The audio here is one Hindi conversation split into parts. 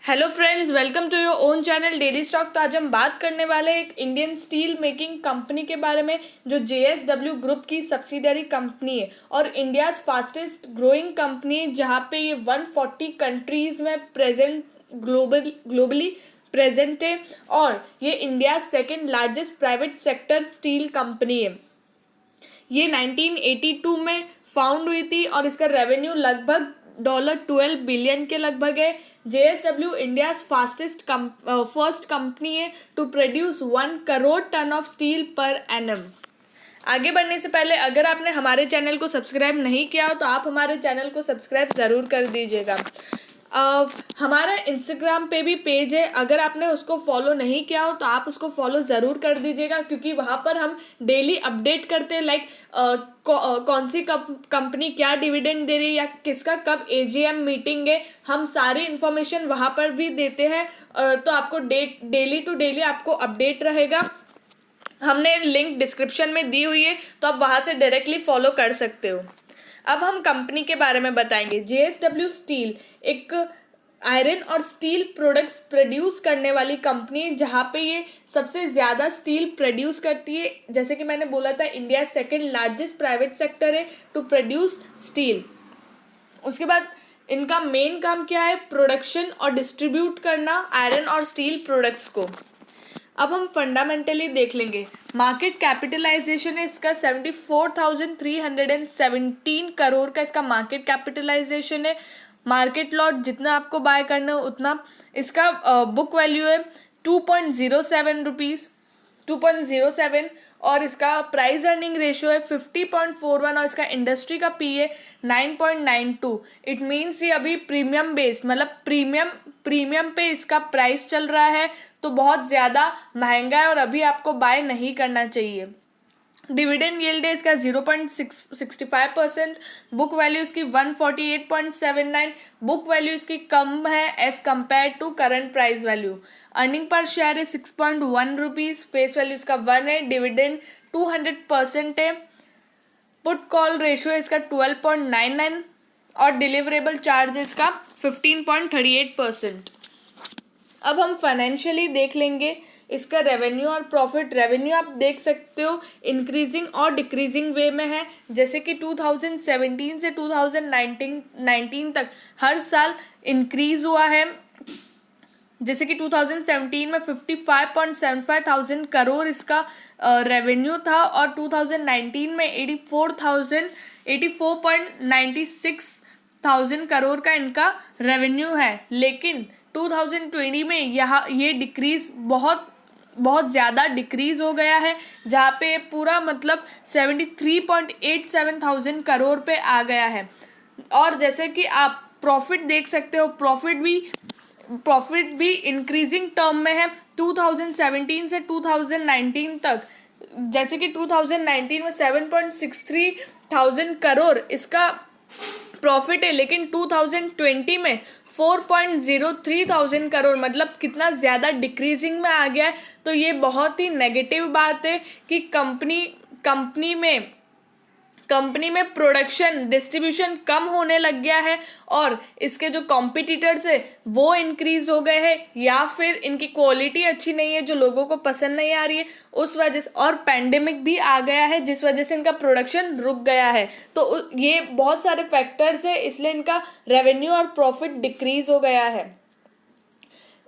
Hello friends, welcome to your own channel daily stock. तो आज हम बात करने वाले हैं एक इंडियन स्टील मेकिंग कंपनी के बारे में जो JSW ग्रुप की सब्सिडरी कंपनी है और इंडियाज़ फास्टेस्ट ग्रोइंग कंपनी है, जहाँ पे ये 140 कंट्रीज़ में प्रेजेंट ग्लोबली प्रेजेंट है और ये India second largest private sector steel company है। ये 1982 में फाउंड हुई थी और इसका रेवेन्यू लगभग $12 बिलियन के लगभग है। JSW इंडियाज फर्स्ट कंपनी है to produce 1 crore ton of steel per annum. आगे बढ़ने से पहले अगर आपने हमारे चैनल को सब्सक्राइब नहीं किया हो तो आप हमारे चैनल को सब्सक्राइब ज़रूर कर दीजिएगा। हमारा इंस्टाग्राम पे भी पेज है, अगर आपने उसको फॉलो नहीं किया हो तो आप उसको फॉलो ज़रूर कर दीजिएगा, क्योंकि वहाँ पर हम डेली अपडेट करते हैं लाइक कौन सी कंपनी क्या डिविडेंड दे रही है या किसका कब AGM मीटिंग है, हम सारी इन्फॉर्मेशन वहाँ पर भी देते हैं। तो आपको डेली टू डेली आपको अपडेट रहेगा। हमने लिंक डिस्क्रिप्शन में दी हुई है, तो आप वहाँ से डायरेक्टली फॉलो कर सकते हो। अब हम कंपनी के बारे में बताएंगे। JSW स्टील एक आयरन और स्टील प्रोडक्ट्स प्रोड्यूस करने वाली कंपनी है, जहाँ पे ये सबसे ज़्यादा स्टील प्रोड्यूस करती है। जैसे कि मैंने बोला था, India second largest private sector है टू प्रोड्यूस स्टील। उसके बाद इनका मेन काम क्या है? प्रोडक्शन और डिस्ट्रीब्यूट करना आयरन और स्टील प्रोडक्ट्स को। अब हम फंडामेंटली देख लेंगे। मार्केट कैपिटलाइजेशन है इसका 74,317 करोड़ का इसका मार्केट कैपिटलाइजेशन है। मार्केट लॉट जितना आपको बाय करना हो उतना। इसका बुक वैल्यू है 2.07 रुपीज़ 2.07 और इसका प्राइस अर्निंग रेशियो है 50.41 और इसका इंडस्ट्री का पी है 9.92। इट मीन्स ये अभी प्रीमियम बेस्ड मतलब प्रीमियम पे इसका प्राइस चल रहा है, तो बहुत ज़्यादा महंगा है और अभी आपको बाय नहीं करना चाहिए। डिविडेंड यील्ड है इसका 0.65%। बुक वैल्यू इसकी 148.79। बुक वैल्यू इसकी कम है as compare to current price value. Earning per share है 6.1 रुपीज़। फेस वैल्यू इसका 1 है। डिविडेंड 200% है। पुट कॉल रेशियो है इसका 12.99 और डिलीवरेबल चार्ज इसका 15.38%। अब हम फाइनेंशियली देख लेंगे इसका रेवेन्यू और प्रॉफिट। रेवेन्यू आप देख सकते हो इंक्रीजिंग और डिक्रीजिंग वे में है। जैसे कि 2017 से 2019 तक हर साल इंक्रीज हुआ है। जैसे कि 2017 में 55.75 थाउजेंड करोड़ इसका रेवेन्यू था और 2019 में 84.96 थाउजेंड करोड़ का इनका रेवेन्यू है। लेकिन 2020 में ये डिक्रीज बहुत ज़्यादा डिक्रीज़ हो गया है, जहाँ पे पूरा मतलब 73.87 थाउजेंड करोड़ पे आ गया है। और जैसे कि आप प्रॉफिट देख सकते हो, प्रॉफिट भी इंक्रीजिंग टर्म में है 2017 से 2019 तक। जैसे कि 2019 में 7.63 थाउजेंड करोड़ इसका प्रॉफिट है, लेकिन 2020 में 4.03 थाउजेंड करोड़, मतलब कितना ज़्यादा डिक्रीजिंग में आ गया है। तो ये बहुत ही नेगेटिव बात है कि कंपनी में प्रोडक्शन डिस्ट्रीब्यूशन कम होने लग गया है और इसके जो कॉम्पिटिटर्स है वो इंक्रीज हो गए हैं, या फिर इनकी क्वालिटी अच्छी नहीं है जो लोगों को पसंद नहीं आ रही है उस वजह से। और पैंडेमिक भी आ गया है जिस वजह से इनका प्रोडक्शन रुक गया है। तो ये बहुत सारे फैक्टर्स है, इसलिए इनका रेवेन्यू और प्रॉफिट डिक्रीज हो गया है।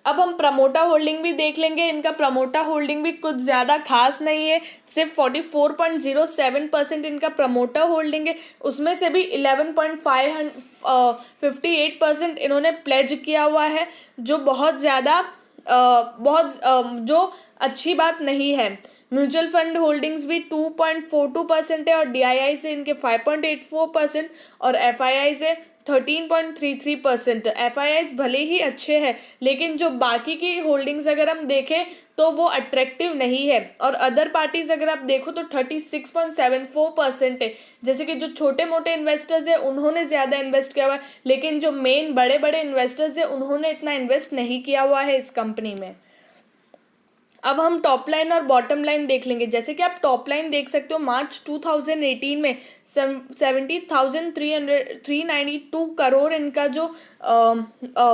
अब हम प्रमोटर होल्डिंग भी देख लेंगे। इनका प्रमोटर होल्डिंग भी कुछ ज़्यादा खास नहीं है, सिर्फ 44.07% इनका प्रमोटर होल्डिंग है। उसमें से भी 11.58% इन्होंने प्लेज किया हुआ है, जो बहुत ज़्यादा जो अच्छी बात नहीं है। म्यूचुअल फंड होल्डिंग्स भी 2.42% है और DII से इनके 5.84% और FII से 13.33%। FIIs भले ही अच्छे हैं, लेकिन जो बाकी की होल्डिंग्स अगर हम देखें तो वो अट्रैक्टिव नहीं है। और अदर पार्टीज अगर आप देखो तो 36.74% है। जैसे कि जो छोटे मोटे इन्वेस्टर्स हैं उन्होंने ज़्यादा इन्वेस्ट किया हुआ है, लेकिन जो मेन बड़े बड़े इन्वेस्टर्स हैं उन्होंने इतना इन्वेस्ट नहीं किया हुआ है इस कंपनी में। अब हम टॉप लाइन और बॉटम लाइन देख लेंगे। जैसे कि आप टॉप लाइन देख सकते हो, मार्च 2018 में 70,392 करोड़ इनका जो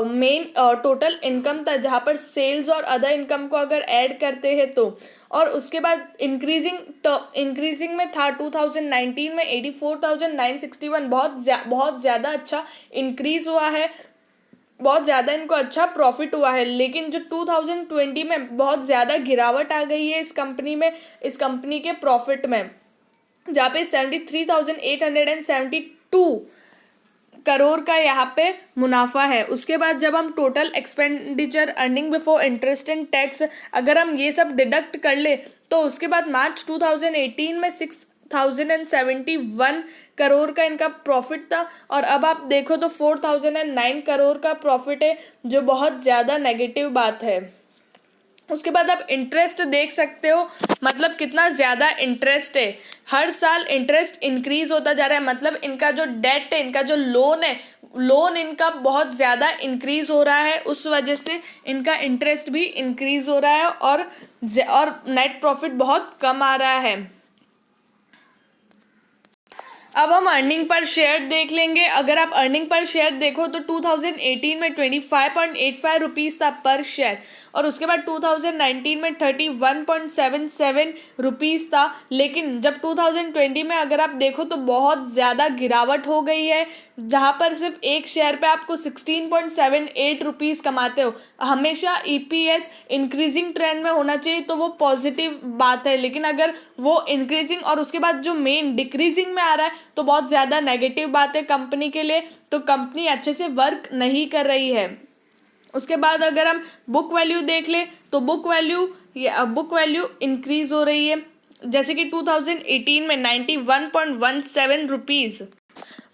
मेन टोटल इनकम था, जहाँ पर सेल्स और अदर इनकम को अगर ऐड करते हैं तो। और उसके बाद इंक्रीजिंग में था 2019 में 84,961, बहुत ज़्यादा अच्छा इंक्रीज हुआ है, बहुत ज़्यादा इनको अच्छा प्रॉफिट हुआ है। लेकिन जो 2020 में बहुत ज़्यादा गिरावट आ गई है इस कंपनी के प्रॉफिट में, जहाँ पे 73,872 करोड़ का यहाँ पे मुनाफा है। उसके बाद जब हम total expenditure, earning before interest and tax, अगर हम ये सब डिडक्ट कर ले तो उसके बाद मार्च 2018 में 6,071 करोड़ का इनका प्रॉफिट था, और अब आप देखो तो 4,009 करोड़ का प्रॉफिट है, जो बहुत ज़्यादा नेगेटिव बात है। उसके बाद आप इंटरेस्ट देख सकते हो, मतलब कितना ज़्यादा इंटरेस्ट है, हर साल इंटरेस्ट इंक्रीज होता जा रहा है। मतलब इनका जो डेट है, इनका जो लोन है, लोन इनका बहुत ज़्यादा इंक्रीज हो रहा है, उस वजह से इनका इंटरेस्ट भी इंक्रीज हो रहा है, और नेट प्रॉफिट बहुत कम आ रहा है। अब हम अर्निंग पर शेयर देख लेंगे। अगर आप अर्निंग पर शेयर देखो तो 2018 में 25.85 रुपीज़ था पर शेयर, और उसके बाद 2019 में 31.77 रुपीज़ था। लेकिन जब 2020 में अगर आप देखो तो बहुत ज़्यादा गिरावट हो गई है, जहाँ पर सिर्फ एक शेयर पे आपको 16.78 रुपीज़ कमाते हो। हमेशा EPS इंक्रीजिंग ट्रेंड में होना चाहिए, तो वो पॉजिटिव बात है। लेकिन अगर वो इंक्रीजिंग और उसके बाद जो मेन डिक्रीजिंग में आ रहा है, तो बहुत ज़्यादा नेगेटिव बात है कंपनी के लिए। तो कंपनी अच्छे से वर्क नहीं कर रही है। उसके बाद अगर हम बुक वैल्यू देख ले तो बुक वैल्यू इंक्रीज हो रही है। जैसे कि 2018 में 91.17 रुपीज़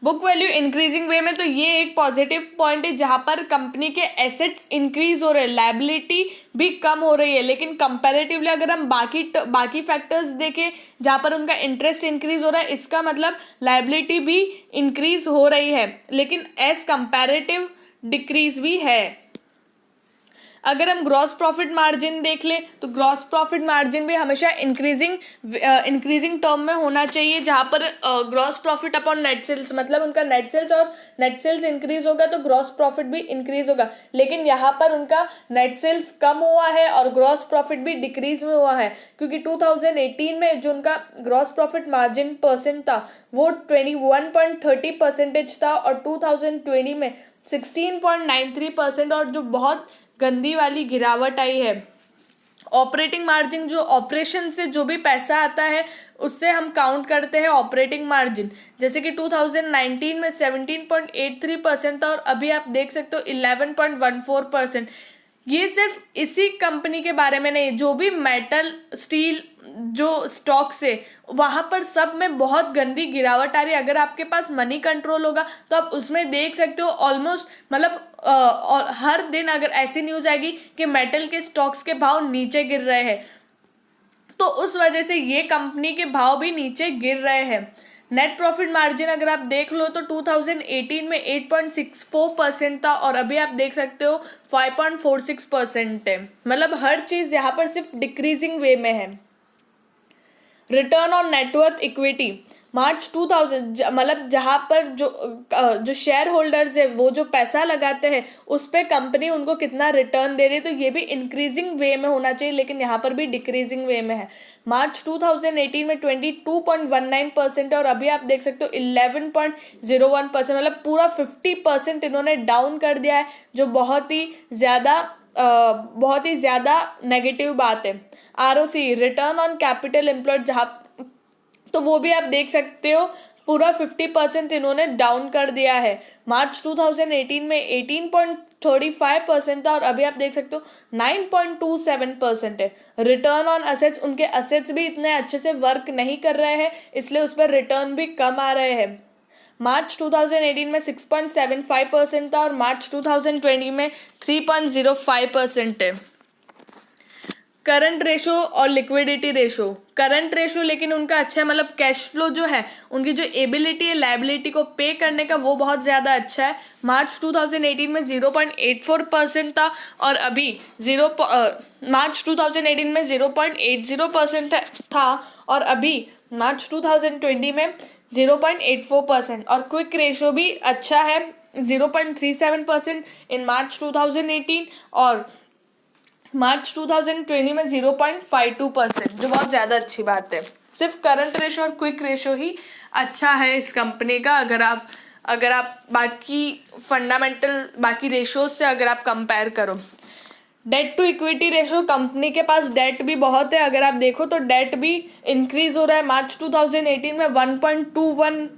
बुक वैल्यू इंक्रीजिंग वे में, तो ये एक पॉजिटिव पॉइंट है, जहाँ पर कंपनी के एसेट्स इंक्रीज हो रहे हैं, लायबिलिटी भी कम हो रही है। लेकिन कंपैरेटिवली अगर हम बाकी फैक्टर्स देखें, जहाँ पर उनका इंटरेस्ट इंक्रीज हो रहा है, इसका मतलब लायबिलिटी भी इंक्रीज हो रही है, लेकिन एज कंपैरेटिव डिक्रीज भी है। अगर हम ग्रॉस प्रॉफिट मार्जिन देख ले तो ग्रॉस प्रॉफिट मार्जिन भी हमेशा इंक्रीजिंग टर्म में होना चाहिए, जहाँ पर gross profit upon net sales, मतलब उनका नेट सेल्स इंक्रीज होगा तो ग्रॉस प्रॉफिट भी इंक्रीज होगा। लेकिन यहाँ पर उनका नेट सेल्स कम हुआ है और ग्रॉस प्रॉफिट भी डिक्रीज में हुआ है, क्योंकि 2018 में जो उनका ग्रॉस प्रॉफिट मार्जिन परसेंट था वो 21.30% था, और 2020 में 16.93%, और जो बहुत गंदी वाली गिरावट आई है। ऑपरेटिंग मार्जिन, जो ऑपरेशन से जो भी पैसा आता है उससे हम काउंट करते हैं ऑपरेटिंग मार्जिन। जैसे कि 2019 में 17.83% था, और अभी आप देख सकते हो 11.14%। ये सिर्फ इसी कंपनी के बारे में नहीं, जो भी मेटल स्टील जो स्टॉक्स है वहाँ पर सब में बहुत गंदी गिरावट आ रही है। अगर आपके पास मनी कंट्रोल होगा तो आप उसमें देख सकते हो ऑलमोस्ट, मतलब और हर दिन अगर ऐसी न्यूज़ आएगी कि मेटल के स्टॉक्स के भाव नीचे गिर रहे हैं, तो उस वजह से ये कंपनी के भाव भी नीचे गिर रहे हैं। नेट प्रॉफिट मार्जिन अगर आप देख लो तो 2018 में 8.64% था, और अभी आप देख सकते हो 5.46% है। मतलब हर चीज़ यहाँ पर सिर्फ डिक्रीजिंग वे में है। रिटर्न ऑन नेटवर्थ इक्विटी मार्च 2000, मतलब जहाँ पर जो शेयर होल्डर्स है वो जो पैसा लगाते हैं उस पर कंपनी उनको कितना रिटर्न दे रही है, तो ये भी इंक्रीजिंग वे में होना चाहिए, लेकिन यहाँ पर भी डिक्रीजिंग वे में है। मार्च 2018 में 22.19% और अभी आप देख सकते हो 11.01%, मतलब पूरा 50% इन्होंने डाउन कर दिया है, जो बहुत ही ज़्यादा नेगेटिव बात है। ROC, return on capital employed, जहाँ तो वो भी आप देख सकते हो पूरा 50% इन्होंने डाउन कर दिया है। मार्च 2018 में 18.35% था, और अभी आप देख सकते हो 9.27% है। रिटर्न ऑन असेट्स, उनके असेट्स भी इतने अच्छे से वर्क नहीं कर रहे हैं, इसलिए उस पर रिटर्न भी कम आ रहे हैं। मार्च 2018 में 6.75% था, और मार्च 2020 में 3.05% है। करंट रेशो और लिक्विडिटी रेशो। करंट रेशो लेकिन उनका अच्छा है, मतलब कैश फ्लो जो है, उनकी जो एबिलिटी है लायबिलिटी को पे करने का, वो बहुत ज़्यादा अच्छा है। मार्च 2018 में 0.84% था और अभी मार्च 2018 में 0.80% था और अभी मार्च 2020 में 0.84%। और क्विक रेशो भी अच्छा है, 0.37% इन मार्च 2018 और मार्च 2020 में 0.52%, जो बहुत ज़्यादा अच्छी बात है। सिर्फ करंट रेशो और क्विक रेशो ही अच्छा है इस कंपनी का, अगर आप बाकी फंडामेंटल बाकी रेशोज से अगर आप कंपेयर करो। Debt to equity ratio, company के पास डेट भी बहुत है, अगर आप देखो तो डेट भी इंक्रीज हो रहा है। मार्च 2018 में 1.21%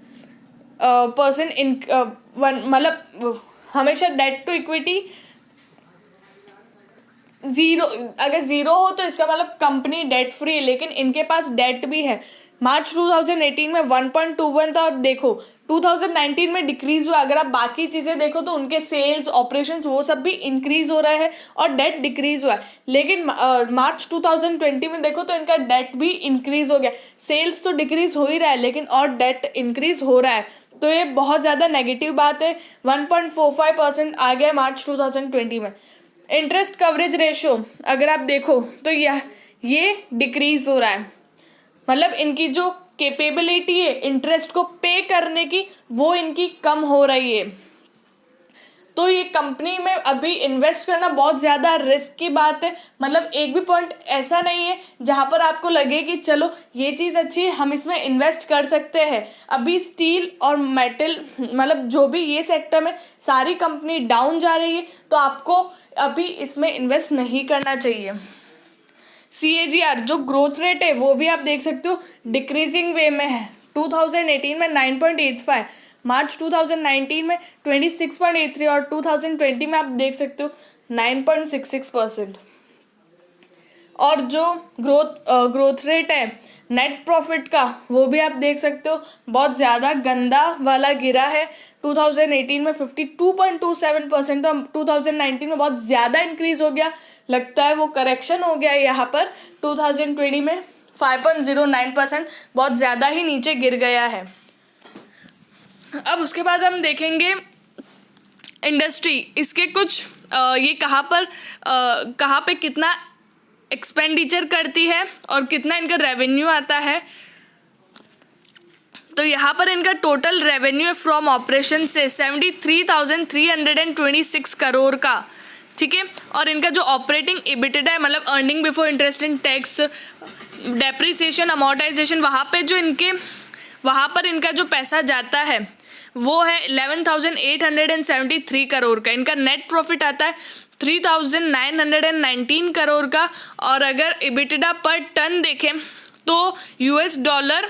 मतलब हमेशा डेट टू इक्विटी जीरो, अगर जीरो हो तो इसका मतलब कंपनी डेट फ्री है, लेकिन इनके पास डेट भी है। मार्च 2018 में 1.21 था और देखो 2019 में डिक्रीज हुआ। अगर आप बाकी चीज़ें देखो तो उनके सेल्स ऑपरेशंस वो सब भी इंक्रीज हो रहा है और डेट डिक्रीज हुआ है, लेकिन मार्च 2020 में देखो तो इनका डेट भी इंक्रीज हो गया। सेल्स तो डिक्रीज हो ही रहा है लेकिन और डेट इंक्रीज हो रहा है, तो ये बहुत ज़्यादा नेगेटिव बात है। 1.45% आ गया मार्च 2020 में। इंटरेस्ट कवरेज रेशो अगर आप देखो तो ये डिक्रीज हो रहा है, मतलब इनकी जो कैपेबिलिटी है इंटरेस्ट को पे करने की, वो इनकी कम हो रही है। तो ये कंपनी में अभी इन्वेस्ट करना बहुत ज़्यादा रिस्क की बात है। मतलब एक भी पॉइंट ऐसा नहीं है जहाँ पर आपको लगे कि चलो ये चीज़ अच्छी है, हम इसमें इन्वेस्ट कर सकते हैं। अभी स्टील और मेटल, मतलब जो भी ये सेक्टर में सारी कंपनी डाउन जा रही है, तो आपको अभी इसमें इन्वेस्ट नहीं करना चाहिए। CAGR जो ग्रोथ रेट है वो भी आप देख सकते हो डिक्रीजिंग वे में है। 2018 में 9.85, मार्च 2019 में 26.83 और 2020 में आप देख सकते हो 9.66%। और जो ग्रोथ रेट है नेट प्रॉफिट का, वो भी आप देख सकते हो बहुत ज़्यादा गंदा वाला गिरा है। 2018 में 52.27% था, 2019 में बहुत ज़्यादा इंक्रीज हो गया, लगता है वो करेक्शन हो गया यहाँ पर। 2020 में 5.09%, बहुत ज़्यादा ही नीचे गिर गया है। अब उसके बाद हम देखेंगे इंडस्ट्री, इसके कुछ ये कहाँ पे कितना एक्सपेंडिचर करती है और कितना इनका रेवेन्यू आता है। तो यहाँ पर इनका टोटल रेवेन्यू फ्रॉम ऑपरेशन से 73,326 करोड़ का, ठीक है। और इनका जो ऑपरेटिंग एबिटिडा है, मतलब earning before interest and tax, depreciation, amortisation, वहाँ पर इनका जो पैसा जाता है वो है 11,873 करोड़ का। इनका नेट प्रॉफिट आता है 3,919 करोड़ का। और अगर एबिटिडा पर टन देखें तो $112,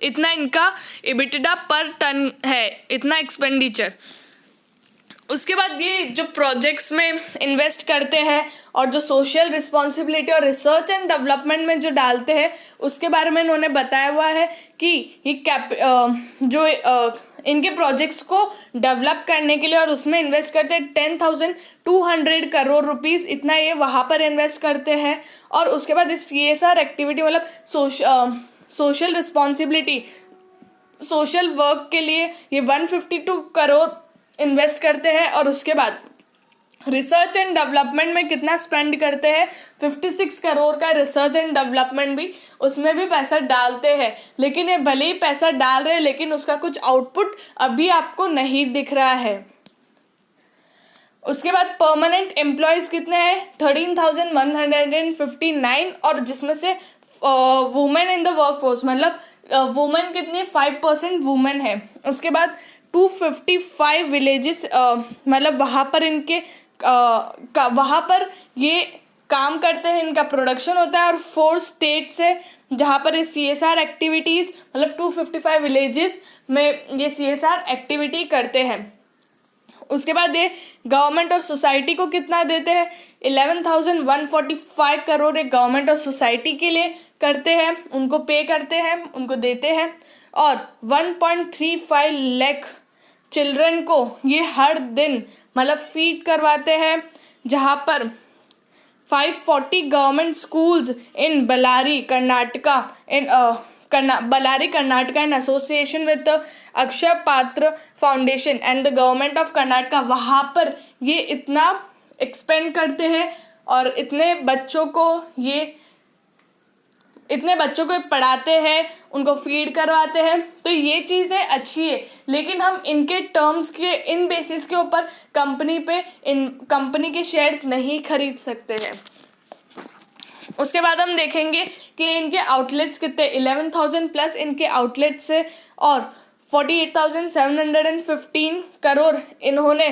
इतना इनका एबिटिडा पर टन है, इतना एक्सपेंडिचर। उसके बाद ये जो प्रोजेक्ट्स में इन्वेस्ट करते हैं और जो सोशल रिस्पॉन्सिबिलिटी और रिसर्च एंड डेवलपमेंट में जो डालते हैं, उसके बारे में इन्होंने बताया हुआ है कि इनके प्रोजेक्ट्स को डेवलप करने के लिए और उसमें इन्वेस्ट करते हैं 10,200 करोड़ रुपीस, इतना ये वहाँ पर इन्वेस्ट करते हैं। और उसके बाद इस CSR एक्टिविटी, मतलब सोशल रिस्पॉन्सिबिलिटी, सोशल वर्क के लिए ये 152 करोड़ इन्वेस्ट करते हैं। और उसके बाद रिसर्च एंड डेवलपमेंट में कितना स्पेंड करते हैं, 56 करोड़ का रिसर्च एंड डेवलपमेंट भी, उसमें भी पैसा डालते हैं। लेकिन ये भले ही पैसा डाल रहे हैं लेकिन उसका कुछ आउटपुट अभी आपको नहीं दिख रहा है। उसके बाद परमानेंट एम्प्लॉयज़ कितने हैं, 13,159, और जिसमें से वुमेन इन द वर्कफोर्स, मतलब वुमेन कितनी है, 5% वुमेन है। उसके बाद 255 विलेजेस, मतलब वहाँ पर ये काम करते हैं, इनका प्रोडक्शन होता है। और 4 स्टेट्स है जहाँ पर ये CSR एक्टिविटीज़, मतलब 255 विलेजेस में ये CSR एक्टिविटी करते हैं। उसके बाद ये गवर्नमेंट और सोसाइटी को कितना देते हैं, 11,145 करोड़ एक गवर्नमेंट और सोसाइटी के लिए करते हैं, उनको पे करते हैं, उनको देते हैं। और 1.35 लाख चिल्ड्रन को ये हर दिन मतलब फीड करवाते हैं, जहाँ पर 540 government schools in Ballari, Karnataka, in association with the Akshay Patra Foundation and the government of Karnataka, वहाँ पर ये इतना एक्सपेंड करते हैं और इतने बच्चों को पढ़ाते हैं, उनको फीड करवाते हैं, तो ये चीज़ें अच्छी है। लेकिन हम इनके टर्म्स के इन बेसिस के ऊपर कंपनी के शेयर्स नहीं खरीद सकते हैं। उसके बाद हम देखेंगे कि इनके आउटलेट्स कितने, 11,000 प्लस इनके आउटलेट्स है और 48,715 करोड़ इन्होंने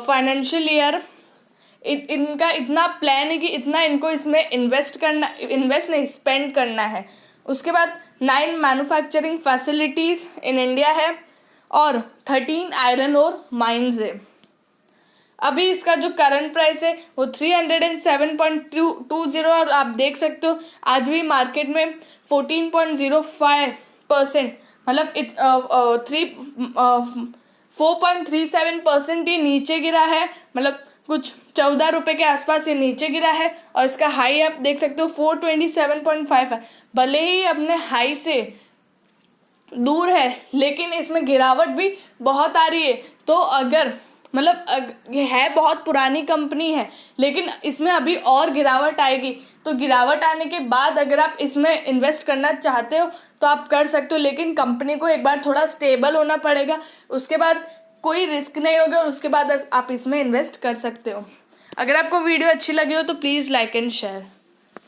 फाइनेंशियल ईयर, इनका इतना प्लान है कि इतना इनको इसमें स्पेंड करना है। उसके बाद 9 मैन्युफैक्चरिंग फैसिलिटीज़ इन इंडिया है और 13 आयरन और माइंस है। अभी इसका जो करंट प्राइस है वो 307.20 और आप देख सकते हो आज भी मार्केट में 14.05%, मतलब 4.37% ये नीचे गिरा है, मतलब कुछ 14 रुपये के आसपास ये नीचे गिरा है। और इसका हाई आप देख सकते हो 427.5 है। भले ही अपने हाई से दूर है लेकिन इसमें गिरावट भी बहुत आ रही है। तो अगर ये है बहुत पुरानी कंपनी है लेकिन इसमें अभी और गिरावट आएगी, तो गिरावट आने के बाद अगर आप इसमें इन्वेस्ट करना चाहते हो तो आप कर सकते हो, लेकिन कंपनी को एक बार थोड़ा स्टेबल होना पड़ेगा, उसके बाद कोई रिस्क नहीं होगा और उसके बाद आप इसमें इन्वेस्ट कर सकते हो। अगर आपको वीडियो अच्छी लगी हो तो प्लीज़ लाइक एंड शेयर।